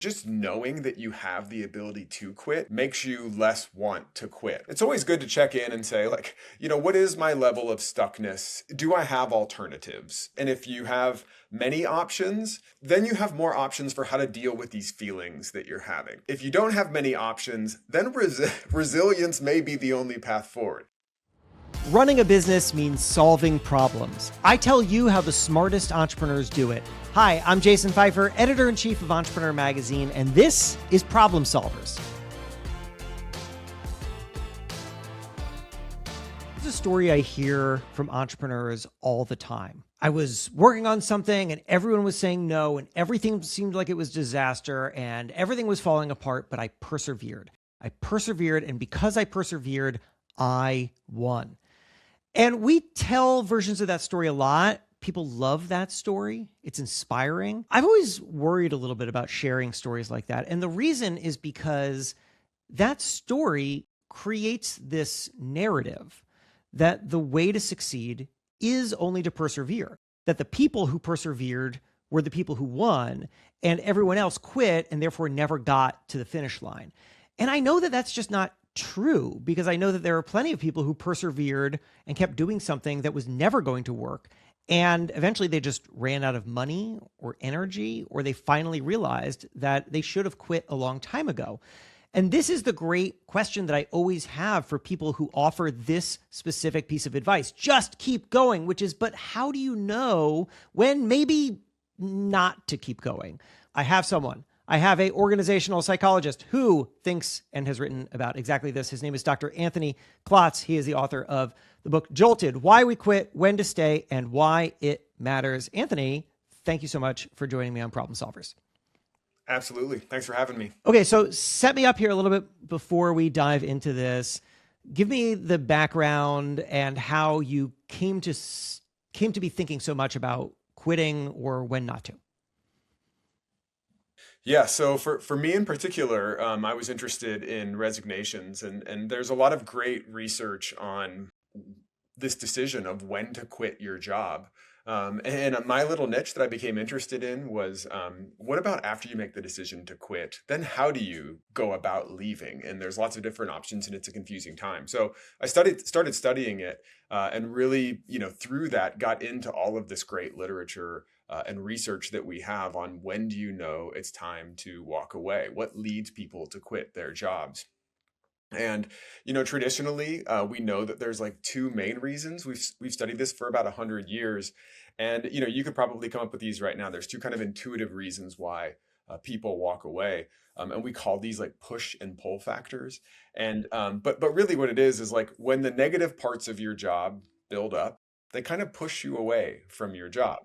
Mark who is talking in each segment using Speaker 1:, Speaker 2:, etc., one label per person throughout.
Speaker 1: Just knowing that you have the ability to quit makes you less want to quit. It's always good to check in and say, like, what is my level of stuckness? Do I have alternatives? And if you have many options, then you have more options for how to deal with these feelings that you're having. If you don't have many options, then resilience may be the only path forward.
Speaker 2: Running a business means solving problems. I tell you how the smartest entrepreneurs do it. Hi, I'm Jason Feifer, editor-in-chief of Ent Magazine, and this is Problem Solvers. It's a story I hear from entrepreneurs all the time. I was working on something and everyone was saying no, and everything seemed like it was disaster and everything was falling apart, but I persevered. And because I persevered, I won. And we tell versions of that story a lot. People love that story. It's inspiring. I've always worried a little bit about sharing stories like that. And the reason is because that story creates this narrative that the way to succeed is only to persevere, that the people who persevered were the people who won, and everyone else quit and therefore never got to the finish line. And I know that that's just not true, because I know that there are plenty of people who persevered and kept doing something that was never going to work. And eventually they just ran out of money or energy, or they finally realized that they should have quit a long time ago. And this is the great question that I always have for people who offer this specific piece of advice. Just keep going, which is, but how do you know when maybe not to keep going? I have a organizational psychologist who thinks and has written about exactly this. His name is Dr. Anthony Klotz. He is the author of the book Jolted, Why We Quit, When to Stay, and Why It Matters. Anthony, thank you so much for joining me on Problem Solvers.
Speaker 1: Absolutely. Thanks for having me.
Speaker 2: Okay, so set me up here a little bit before we dive into this. Give me the background and how you came to be thinking so much about quitting or when not to.
Speaker 1: Yeah, so for me in particular, I was interested in resignations, and there's a lot of great research on this decision of when to quit your job. And my little niche that I became interested in was, what about after you make the decision to quit? Then how do you go about leaving? And there's lots of different options, and it's a confusing time. So I started studying it, and really, through that, got into all of this great literature and research that we have on when do you know it's time to walk away? What leads people to quit their jobs? And traditionally, we know that there's like two main reasons. We've studied this for about 100 years, and you could probably come up with these right now. There's two kind of intuitive reasons why people walk away, and we call these like push and pull factors. And but really, what it is like when the negative parts of your job build up, they kind of push you away from your job.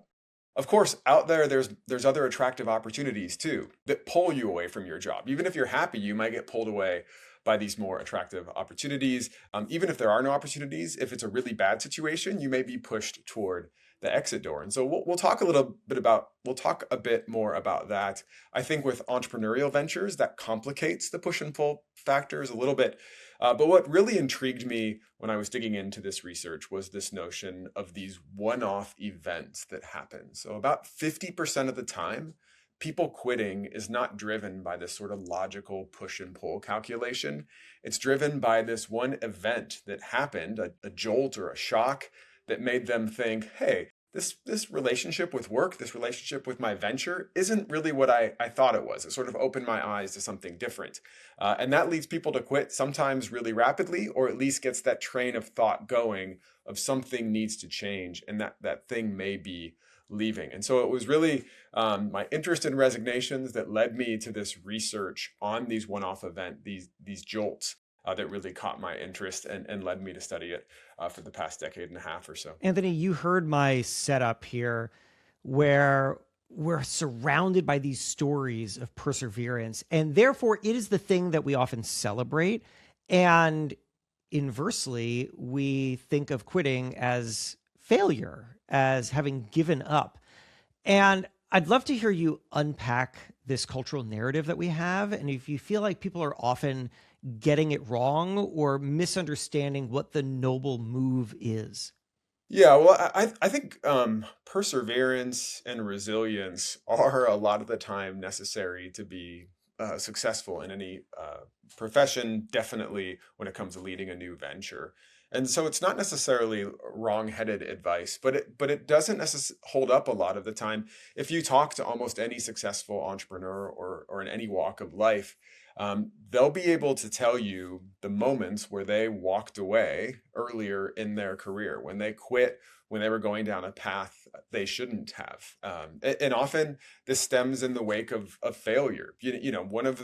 Speaker 1: Of course, out there's other attractive opportunities too that pull you away from your job. Even if you're happy, you might get pulled away by these more attractive opportunities. Even if there are no opportunities, if it's a really bad situation, you may be pushed toward the exit door. And so we'll talk a bit more about that. I think with entrepreneurial ventures, that complicates the push and pull factors a little bit. But what really intrigued me when I was digging into this research was this notion of these one-off events that happen. So about 50% of the time, people quitting is not driven by this sort of logical push and pull calculation. It's driven by this one event that happened, a jolt or a shock that made them think, hey, this relationship with work, this relationship with my venture isn't really what I thought it was. It sort of opened my eyes to something different. And that leads people to quit sometimes really rapidly, or at least gets that train of thought going of something needs to change, and that thing may be leaving. And so it was really my interest in resignations that led me to this research on these one-off event, these jolts that really caught my interest and led me to study it for the past decade and a half or so.
Speaker 2: Anthony, you heard my setup here where we're surrounded by these stories of perseverance, and therefore it is the thing that we often celebrate. And inversely, we think of quitting as failure, as having given up. And I'd love to hear you unpack this cultural narrative that we have. And if you feel like people are often getting it wrong or misunderstanding what the noble move is.
Speaker 1: Yeah, well, I think perseverance and resilience are a lot of the time necessary to be successful in any profession, definitely when it comes to leading a new venture. And so it's not necessarily wrong-headed advice, but it doesn't necessarily hold up a lot of the time. If you talk to almost any successful entrepreneur or in any walk of life, they'll be able to tell you the moments where they walked away earlier in their career, when they quit, when they were going down a path they shouldn't have. And often this stems in the wake of failure. One of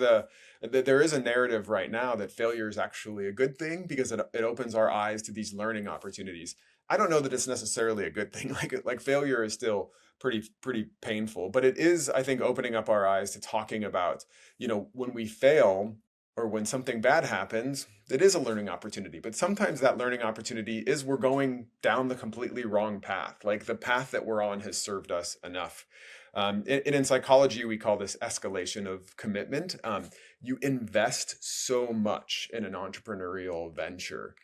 Speaker 1: there is a narrative right now that failure is actually a good thing because it opens our eyes to these learning opportunities. I don't know that it's necessarily a good thing. Like failure is still pretty painful, but it is, I think, opening up our eyes to talking about, when we fail or when something bad happens, it is a learning opportunity. But sometimes that learning opportunity is we're going down the completely wrong path. Like the path that we're on has served us enough. And in psychology, we call this escalation of commitment. You invest so much in an entrepreneurial venture,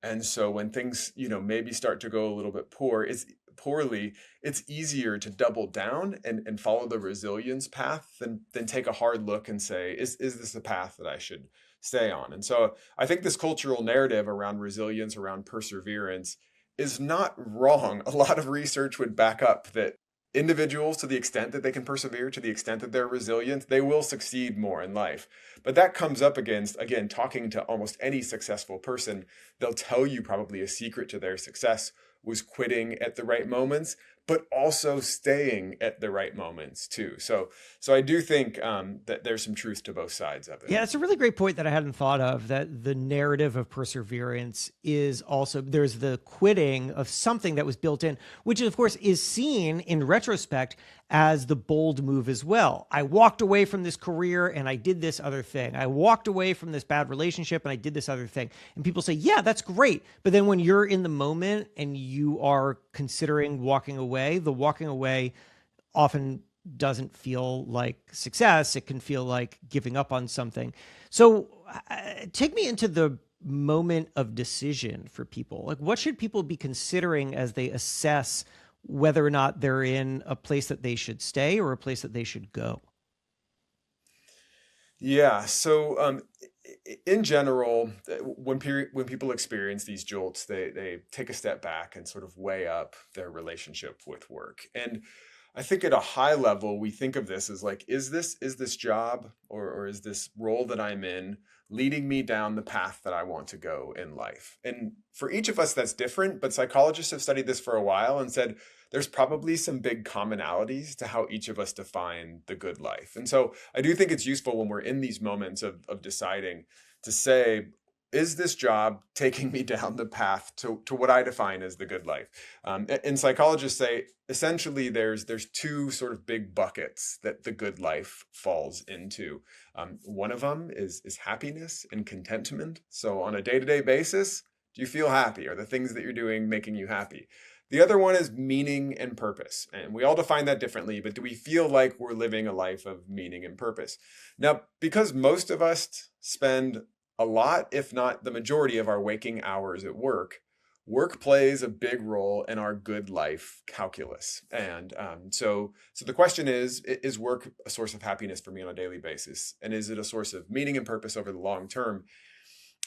Speaker 1: and so when things, maybe start to go a little bit poorly, it's easier to double down and follow the resilience path than take a hard look and say, is this a path that I should stay on? And so I think this cultural narrative around resilience, around perseverance is not wrong. A lot of research would back up that individuals, to the extent that they can persevere, to the extent that they're resilient, they will succeed more in life. But that comes up against, again, talking to almost any successful person. They'll tell you probably a secret to their success was quitting at the right moments, but also staying at the right moments too. So I do think that there's some truth to both sides of it.
Speaker 2: Yeah, it's a really great point that I hadn't thought of, that the narrative of perseverance is also, there's the quitting of something that was built in, which of course is seen in retrospect as the bold move as well. I walked away from this career and I did this other thing. I walked away from this bad relationship and I did this other thing. And people say, yeah, that's great. But then when you're in the moment and you are considering walking away, the walking away often doesn't feel like success. It can feel like giving up on something. So take me into the moment of decision for people. Like, what should people be considering as they assess whether or not they're in a place that they should stay or a place that they should go?
Speaker 1: Yeah. So in general, when people experience these jolts, they take a step back and sort of weigh up their relationship with work. And I think at a high level, we think of this as like, is this job or is this role that I'm in leading me down the path that I want to go in life? And for each of us, that's different, but psychologists have studied this for a while and said there's probably some big commonalities to how each of us define the good life. And so I do think it's useful when we're in these moments of deciding to say, is this job taking me down the path to what I define as the good life? And psychologists say essentially there's two sort of big buckets that the good life falls into. One of them is happiness and contentment. So on a day-to-day basis, do you feel happy? Are the things that you're doing making you happy? The other one is meaning and purpose. And we all define that differently, but do we feel like we're living a life of meaning and purpose? Now, because most of us spend a lot, if not the majority of our waking hours at work, work plays a big role in our good life calculus. And so the question is work a source of happiness for me on a daily basis? And is it a source of meaning and purpose over the long term?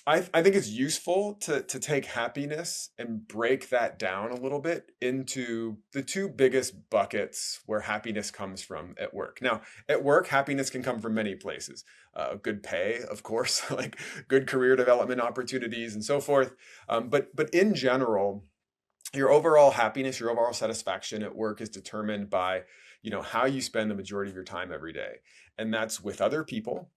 Speaker 1: I think it's useful to take happiness and break that down a little bit into the two biggest buckets where happiness comes from at work. Now, at work, happiness can come from many places. Good pay, of course, like good career development opportunities and so forth. But in general, your overall happiness, your overall satisfaction at work is determined by, how you spend the majority of your time every day. And that's with other people.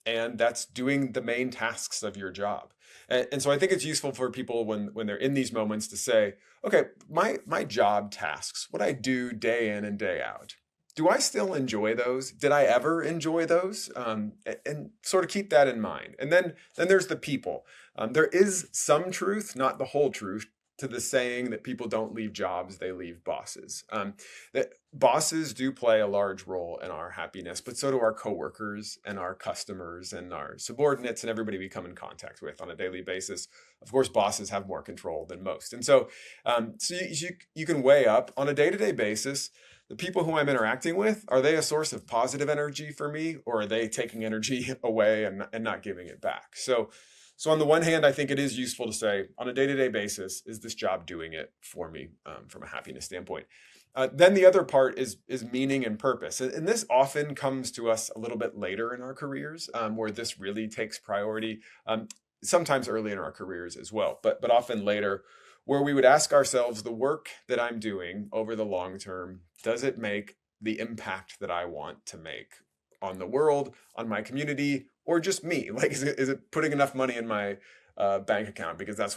Speaker 1: And that's doing the main tasks of your job. And so I think it's useful for people when they're in these moments to say, okay, my job tasks, what I do day in and day out, do I still enjoy those? Did I ever enjoy those? And sort of keep that in mind. And then there's the people. There is some truth, not the whole truth, to the saying that people don't leave jobs, they leave bosses. That bosses do play a large role in our happiness, but so do our coworkers and our customers and our subordinates and everybody we come in contact with on a daily basis. Of course, bosses have more control than most. And so you can weigh up on a day-to-day basis, the people who I'm interacting with, are they a source of positive energy for me, or are they taking energy away and not giving it back? So on the one hand, I think it is useful to say on a day-to-day basis, is this job doing it for me from a happiness standpoint? Then the other part is meaning and purpose. And this often comes to us a little bit later in our careers, where this really takes priority, sometimes early in our careers as well, but often later, where we would ask ourselves, the work that I'm doing over the long term, does it make the impact that I want to make on the world, on my community, or just me? Like, is it putting enough money in my bank account because that's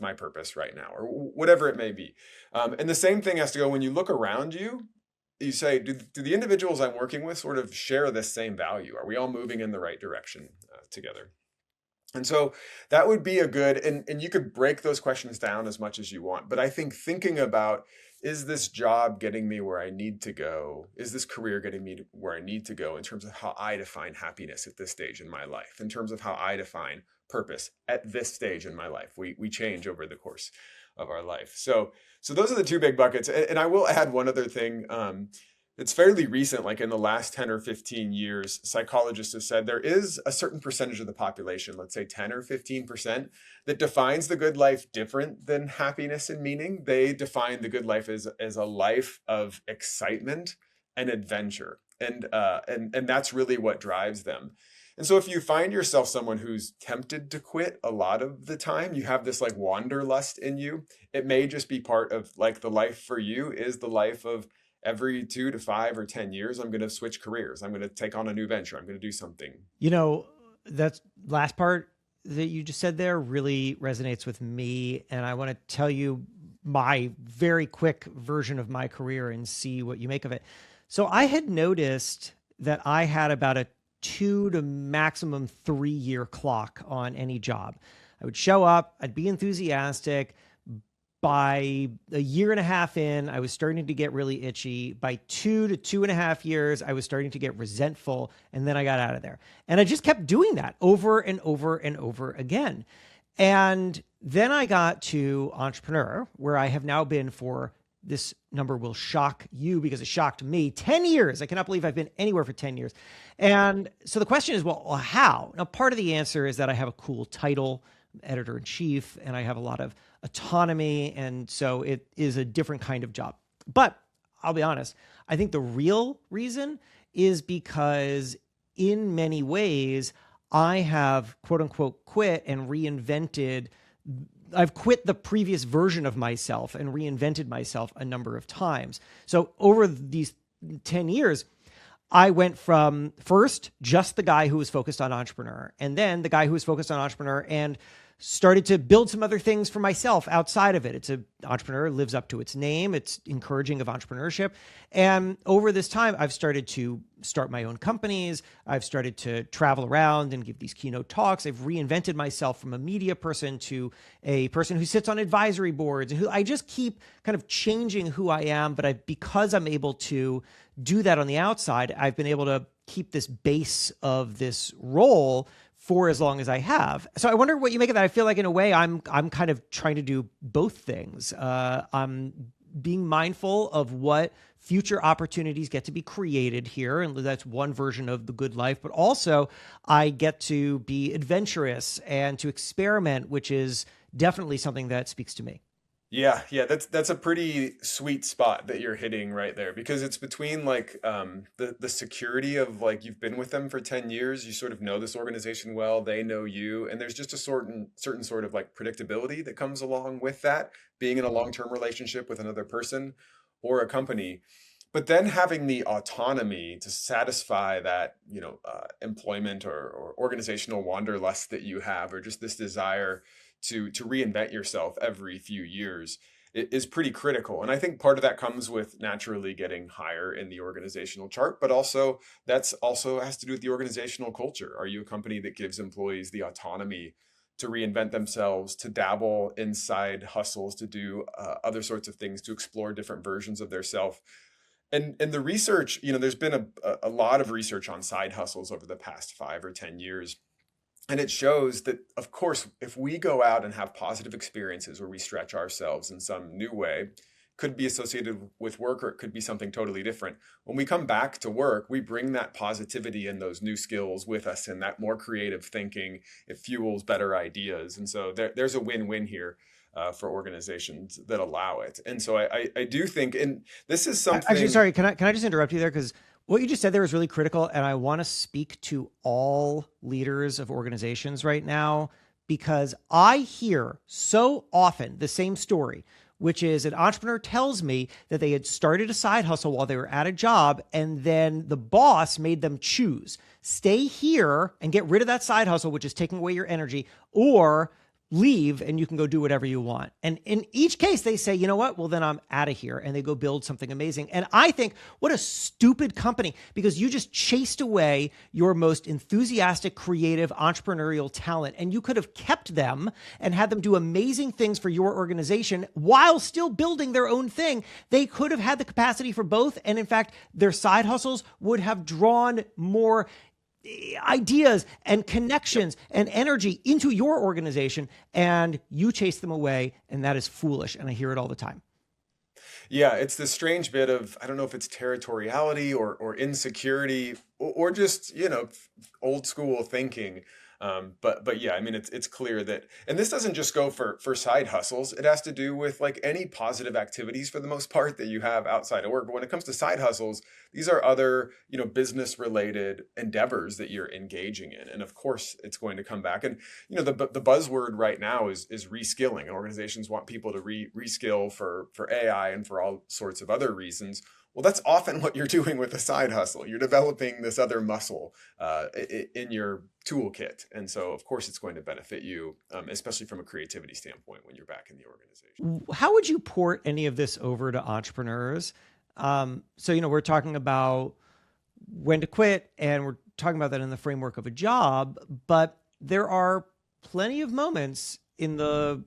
Speaker 1: my purpose right now, or whatever it may be. And the same thing has to go when you look around you. You say, do the individuals I'm working with sort of share this same value? Are we all moving in the right direction together? And so that would be a good, and you could break those questions down as much as you want. But I think thinking about, is this job getting me where I need to go? Is this career getting me to where I need to go in terms of how I define happiness at this stage in my life, in terms of how I define purpose at this stage in my life? We change over the course of our life. So those are the two big buckets. And I will add one other thing. It's fairly recent, like in the last 10 or 15 years, psychologists have said there is a certain percentage of the population, let's say 10 or 15%, that defines the good life different than happiness and meaning. They define the good life as a life of excitement and adventure. And that's really what drives them. And so if you find yourself someone who's tempted to quit a lot of the time, you have this like wanderlust in you, it may just be part of like the life for you is the life of every 2 to 5 or 10 years, I'm going to switch careers. I'm going to take on a new venture. I'm going to do something.
Speaker 2: You know, that last part that you just said there really resonates with me. And I want to tell you my very quick version of my career and see what you make of it. So I had noticed that I had about a 2 to maximum 3 year clock on any job. I would show up, I'd be enthusiastic. By a year and a half in, I was starting to get really itchy. By 2 to 2.5 years, I was starting to get resentful, and then I got out of there. And I just kept doing that over and over and over again. And then I got to entrepreneur, where I have now been for, this number will shock you because it shocked me, 10 years. I cannot believe I've been anywhere for 10 years. And so the question is, well, how? Now, part of the answer is that I have a cool title, editor in chief, and I have a lot of autonomy. And so it is a different kind of job. But I'll be honest, I think the real reason is because in many ways, I have quote unquote quit and reinvented. I've quit the previous version of myself and reinvented myself a number of times. So over these 10 years, I went from first just the guy who was focused on entrepreneur, and then the guy who was focused on entrepreneur and started to build some other things for myself outside of it. It's an entrepreneur, lives up to its name. It's encouraging of entrepreneurship. And over this time, I've started to start my own companies. I've started to travel around and give these keynote talks. I've reinvented myself from a media person to a person who sits on advisory boards, and who I just keep kind of changing who I am. But because I'm able to do that on the outside, I've been able to keep this base of this role for as long as I have. So I wonder what you make of that. I feel like in a way I'm kind of trying to do both things. I'm being mindful of what future opportunities get to be created here. And that's one version of the good life, but also I get to be adventurous and to experiment, which is definitely something that speaks to me.
Speaker 1: Yeah, that's a pretty sweet spot that you're hitting right there, because it's between like the security of like you've been with them for 10 years, you sort of know this organization well, they know you, and there's just a certain sort of like predictability that comes along with that, being in a long-term relationship with another person or a company. But then having the autonomy to satisfy that, employment or organizational wanderlust that you have, or just this desire to reinvent yourself every few years is pretty critical. And I think part of that comes with naturally getting higher in the organizational chart, but also that's also has to do with the organizational culture. Are you a company that gives employees the autonomy to reinvent themselves, to dabble in side hustles, to do other sorts of things, to explore different versions of their self. And the research, there's been a lot of research on side hustles over the past 5 or 10 years. And it shows that, of course, if we go out and have positive experiences where we stretch ourselves in some new way, could be associated with work or it could be something totally different. When we come back to work, we bring that positivity and those new skills with us and that more creative thinking. It fuels better ideas. And so there's a win-win here for organizations that allow it. And so I do think, and this is
Speaker 2: Actually,
Speaker 1: something.
Speaker 2: sorry, can I just interrupt you there? Because what you just said there is really critical. And I want to speak to all leaders of organizations right now, because I hear so often the same story, which is an entrepreneur tells me that they had started a side hustle while they were at a job, and then the boss made them choose stay here and get rid of that side hustle, which is taking away your energy, or leave and you can go do whatever you want. And in each case, they say, you know what? Well, then I'm out of here. And they go build something amazing. And I think, what a stupid company, because you just chased away your most enthusiastic, creative, entrepreneurial talent. And you could have kept them and had them do amazing things for your organization while still building their own thing. They could have had the capacity for both. And in fact, their side hustles would have drawn more ideas and connections and energy into your organization, and you chase them away, and that is foolish. And I hear it all the time.
Speaker 1: Yeah, it's this strange bit of, I don't know if it's territoriality or insecurity or just, old school thinking. But yeah, I mean, it's clear that, and this doesn't just go for side hustles. It has to do with like any positive activities for the most part that you have outside of work. But when it comes to side hustles, these are other, business related endeavors that you're engaging in. And of course, it's going to come back. And, the buzzword right now is reskilling. Organizations want people to reskill for AI and for all sorts of other reasons. Well, that's often what you're doing with a side hustle. You're developing this other muscle in your toolkit. And so, of course, it's going to benefit you, especially from a creativity standpoint when you're back in the organization.
Speaker 2: How would you port any of this over to entrepreneurs? So, we're talking about when to quit, and we're talking about that in the framework of a job, but there are plenty of moments in the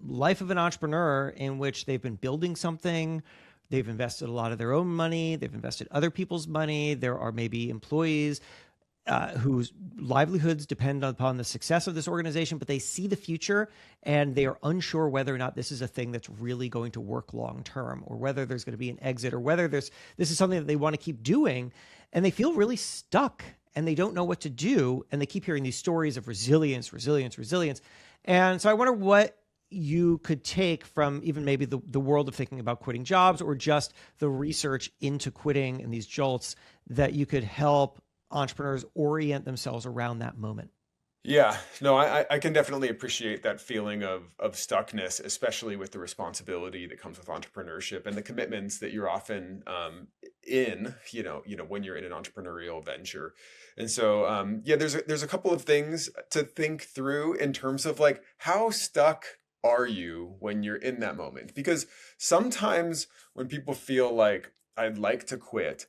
Speaker 2: life of an entrepreneur in which they've been building something. They've invested a lot of their own money. They've invested other people's money. There are maybe employees whose livelihoods depend upon the success of this organization, but they see the future and they are unsure whether or not this is a thing that's really going to work long term, or whether there's going to be an exit, or whether this is something that they want to keep doing. And they feel really stuck and they don't know what to do. And they keep hearing these stories of resilience, resilience, resilience. And so I wonder what you could take from even maybe the world of thinking about quitting jobs, or just the research into quitting and these jolts, that you could help entrepreneurs orient themselves around that moment.
Speaker 1: Yeah, no, I can definitely appreciate that feeling of stuckness, especially with the responsibility that comes with entrepreneurship and the commitments that you're often in, when you're in an entrepreneurial venture. And so, yeah, there's a couple of things to think through in terms of like, how stuck are you when you're in that moment? Because sometimes when people feel like, I'd like to quit,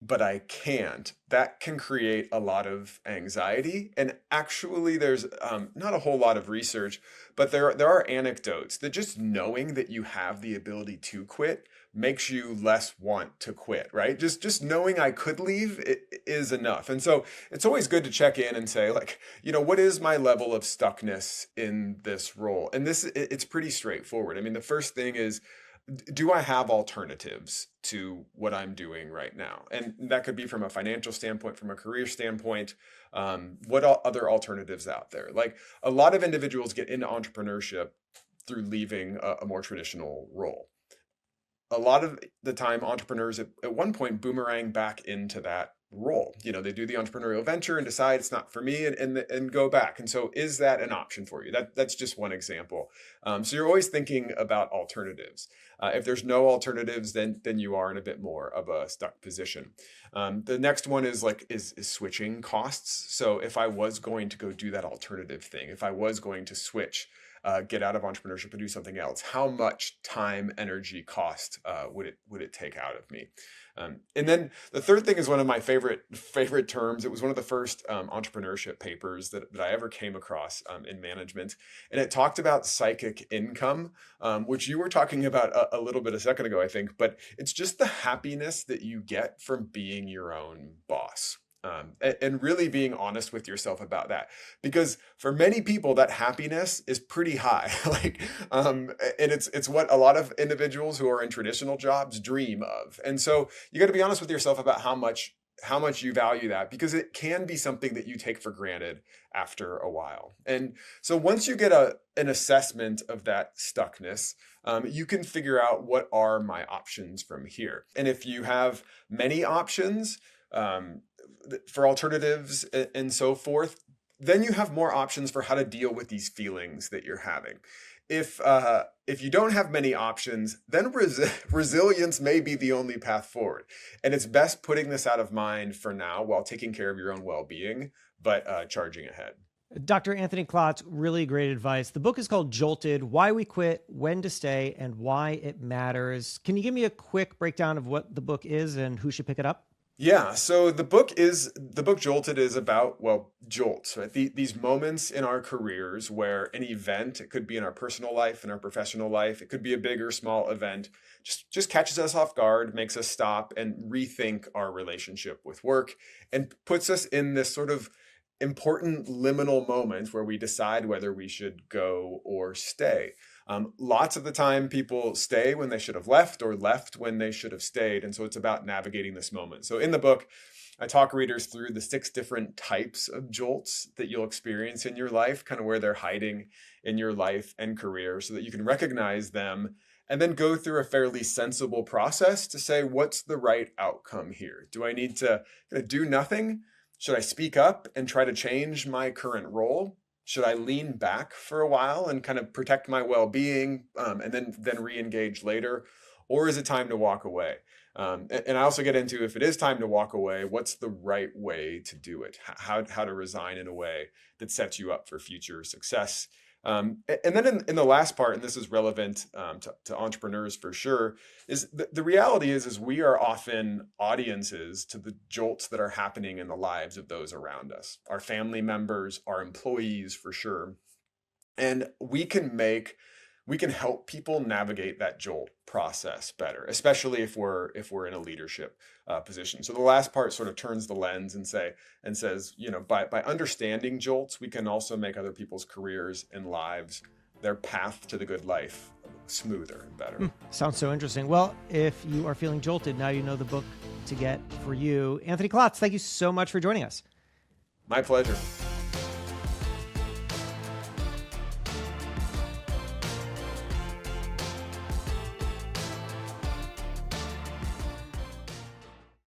Speaker 1: but I can't, that can create a lot of anxiety. And actually, there's not a whole lot of research, but there are anecdotes that just knowing that you have the ability to quit makes you less want to quit, right? Just knowing I could leave is enough. And so it's always good to check in and say, like, what is my level of stuckness in this role? And it's pretty straightforward. I mean, the first thing is, do I have alternatives to what I'm doing right now? And that could be from a financial standpoint, from a career standpoint. What other alternatives out there? Like, a lot of individuals get into entrepreneurship through leaving a more traditional role. A lot of the time, entrepreneurs at one point boomerang back into that role. They do the entrepreneurial venture and decide it's not for me, and go back. And so, is that an option for you? That's just one example. So you're always thinking about alternatives. If there's no alternatives, then you are in a bit more of a stuck position. The next one is switching costs. So if I was going to go do that alternative thing, if I was going to switch, get out of entrepreneurship and do something else, how much time, energy, cost would it take out of me? And then the third thing is one of my favorite terms. It was one of the first entrepreneurship papers that I ever came across in management, and it talked about psychic income, which you were talking about a little bit a second ago, I think. But it's just the happiness that you get from being your own boss. And really being honest with yourself about that, because for many people that happiness is pretty high, and it's what a lot of individuals who are in traditional jobs dream of. And so you got to be honest with yourself about how much you value that, because it can be something that you take for granted after a while. And so once you get an assessment of that stuckness, you can figure out, what are my options from here? And if you have many options, for alternatives and so forth, then you have more options for how to deal with these feelings that you're having. If you don't have many options, then resilience may be the only path forward. And it's best putting this out of mind for now while taking care of your own well-being, but charging ahead.
Speaker 2: Dr. Anthony Klotz, really great advice. The book is called Jolted: Why We Quit, When to Stay, and Why It Matters. Can you give me a quick breakdown of what the book is and who should pick it up?
Speaker 1: Yeah, so the book Jolted is about, well, jolts, right? These moments in our careers where an event, it could be in our personal life, in our professional life, it could be a big or small event, just catches us off guard, makes us stop and rethink our relationship with work, and puts us in this sort of important liminal moment where we decide whether we should go or stay. Lots of the time people stay when they should have left, or left when they should have stayed. And so it's about navigating this moment. So in the book, I talk readers through the 6 different types of jolts that you'll experience in your life, kind of where they're hiding in your life and career, so that you can recognize them and then go through a fairly sensible process to say, what's the right outcome here? Do I need to do nothing? Should I speak up and try to change my current role? Should I lean back for a while and kind of protect my well-being, and then re-engage later? Or is it time to walk away? And I also get into, if it is time to walk away, what's the right way to do it? How to resign in a way that sets you up for future success. And then in the last part, and this is relevant to entrepreneurs for sure, is the reality is we are often audiences to the jolts that are happening in the lives of those around us, our family members, our employees for sure. And we can help people navigate that jolt process better, especially if we're in a leadership position. So the last part sort of turns the lens and says, by understanding jolts, we can also make other people's careers and lives, their path to the good life, smoother and better.
Speaker 2: Sounds so interesting. Well, if you are feeling jolted, now you know the book to get for you. Anthony Klotz, thank you so much for joining us.
Speaker 1: My pleasure.